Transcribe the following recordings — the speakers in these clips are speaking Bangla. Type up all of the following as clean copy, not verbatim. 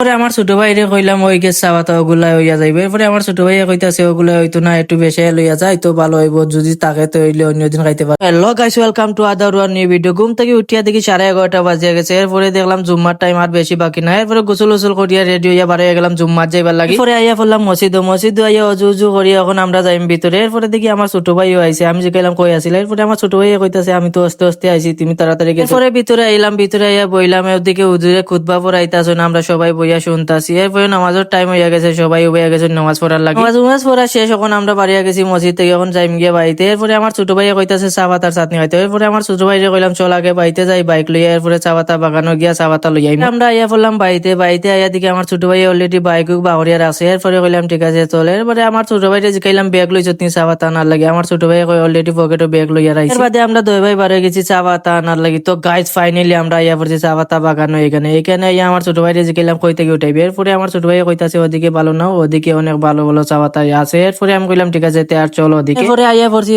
পরে আমার ছোট ভাইরে কইলাম ওই গেছ চাওয়াতা ওগুলা হইয়া যাইবে। এরপরে আমার ছোট ভাইয়া কইতাছে ওগুলা হইতো না, একটু বেশি লইয়া যায় তো ভালো হইব, যদি তাকে তো হইলে অন্যদিন খাইতে পারবো। Hello guys, welcome to other one knew video. ঘুম থেকে উঠিয়া দেখি 11:30 বাজে গেছে। এরপরে দেখলাম জুম্মার টাইম আর বেশি বাকি না। এরপরে গোসল গোসল করিয়া রেডি হইয়া বার হয়ে গেলাম জুম্মার যাইবার লাগি। এরপরে আইয়া পড়লাম মসজিদ আইয়া অজু উজু করিয়া এখন আমরা যাইম ভিতরে। এরপরে দেখি আমার ছোট ভাইও আইছে। আমি জিজ্ঞাসা কই আসিল, এরপরে আমার ছোট ভাইয়া কইতাছে আমি তো আস্তে আস্তে আইছি, তুমি তাড়াতাড়ি গেছো। এরপরে ভিতরে আইলাম, ভিতরে আইয়া বইলাম। ওদিকে হুজুরে খুতবা পড়াইতাছে না, আমরা সবাই বইয়া শুনতাছি। এরপরে নামাজের টাইম হইয়া গেছে, সবাই হইয়া গেছে নামাজ পড়ার লাগে। নামাজ পড়া শেষ, এখন আমরা বাড়িয়া গেছি মসজিদ থেকে, এখন যাইম গিয়ে বাড়িতে। এরপরে আমার ছোট ভাইয়া কইতাছে চা পাতার চাটনি খাইতে। এরপরে আমার ছোট ভাইরে কইলাম চল আগে বাড়িতে যাই বাইক লইয়া। এরপরে চা পাতা বাগানো গিয়া চা পাতা লইয়া আমরা আইয়া পড়লাম বাড়িতে আইয়া দিকে আমার ছোট ভাই অলরেডি বাইক বাহরিয়ার আছে। এরপরে কইলাম ঠিক আছে চল। এরপরে আমার ছোট ভাইরে জিকাইলাম ব্যাগ লইছ তুমি চা পাতা আনার লাগে। আমার ছোট ভাই অলরেডি পকেটে ব্যাগ লইয়া রাখছে। এর বাদে আমরা দুই ভাই বার হয়ে গেছি চা পাতা আনার লাগি। তো গাইজ ফাইনালি আমরা আইয়া পড়ছি চা পাতা বাগানো এখানে আইয়া আমার ছোট ভাইরে জিকাইলাম কই থেকে উঠাইবে। এরপরে আমার ছোট ভাই কইতাছে ওদিকে ভালো না, ওদিকে অনেক ভালো ভালো চা পাতা আছে। এরপরে আমি কইলাম ঠিক আছে আর চল ওদিকে। এরপরে আইয়া পড়ছি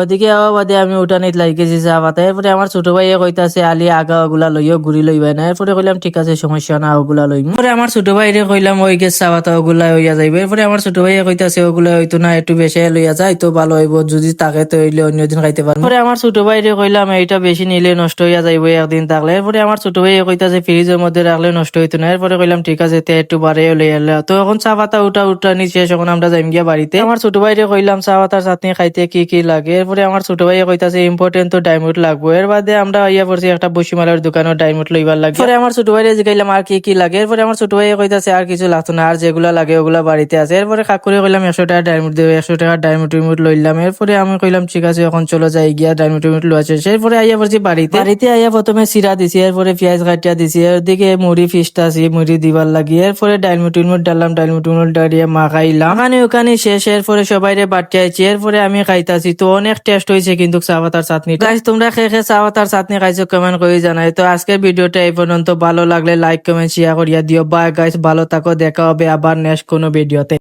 ওদিকে আওয়া বাদে আমি উঠানিত লাগি গেছি চা পাতা। এরপরে আমার ছোট ভাই কইতাছে আলি আগা ওগুলা লইও ঘুরি লইবে না। এরপরে কইলাম ঠিক আছে সমস্যা না, ওগুলা লইম। এরপরে আমার ছোট ভাইরে কইলাম ওই গেছ চা পাতা ওগুলা হইয়া যাইবে। এরপরে আমার ছোট ভাই কইতাছে ওগুলা হইতো না, একটু বেশি লইয়া যায় তো ভালো হইব, যদি তাকে তো হইলে অন্যদিন খাইতে পারবো। এরপরে আমার ছোট ভাইরে কইলাম এইটা বেশি নিলে নষ্ট হইয়া যাইবে একদিন থাকলে। এরপরে আমার ছোট ভাই কইতাছে ফ্রিজের মধ্যে রাখলে নষ্ট হইতো না। এরপরে কইলাম ঠিক আছে তে একটু বাড়ে লইয়া এলে। তো এখন চা পাতা উঠা নি শেষ, এখন আমরা যাইম গিয়া বাড়িতে। আমার ছোট ভাইরে কইলাম চা পাতার চাটনি খাইতে কি কি লাগে। এরপরে আমার ছোট ভাই কইতাছে ইম্পর্টেন্ট তো ডায়মন্ড লাগবে। এর বাদে আমরা আইয়া পড়ছি একটা বসিমালার দোকানে ডায়মন্ড লইবার লাগে। এরপরে আমার ছোট ভাইরে জিগাইলাম আর কি কি লাগে। এরপরে আমার ছোট ভাই কইতাছে আর কিছু লাগতো না, আর যেগুলা লাগে ওগুলা বাড়িতে আছে। এরপরে কাকুরে কইলাম 100 টাকা ডায়মন্ড দেবে, 100 টাকা ডায়মন্ড লইলাম। এরপরে আমি কইলাম ঠিক আছে এখন চলো যাই গিয়া ডায়মন্ড লওয়া শেষ। এরপরে আইয়া পড়ছি বাড়িতে আইয়া প্রথমে সিরা দিছি, এরপরে পেঁয়াজ কাটিয়া দিছি, এদিকে মুড়ি ফিসটাছি মুড়ি দিবার লাগি। এরপরে ডায়মন্ড ডাললাম, ডায়মন্ড ডালিয়ে মাখাইলাম। ওখানে শেষ। এরপরে সবাইরে বাড়তে আইছি। এরপরে আমি খাইতাছি, তো অনেক টেস্ট হয়েছে কিন্তু চা পাতার চাটনি। গাইস তোমরা খেয়ে চা পাতার চাটনি খাইছো কমেন্ট করে জানাই। তো আজকের ভিডিওটা এই পর্যন্ত, ভালো লাগলে লাইক কমেন্ট শেয়ার করিয়া দিও। বাই গাইস, ভালো থাকো, দেখা হবে আবার নেক্সট কোনো ভিডিওতে।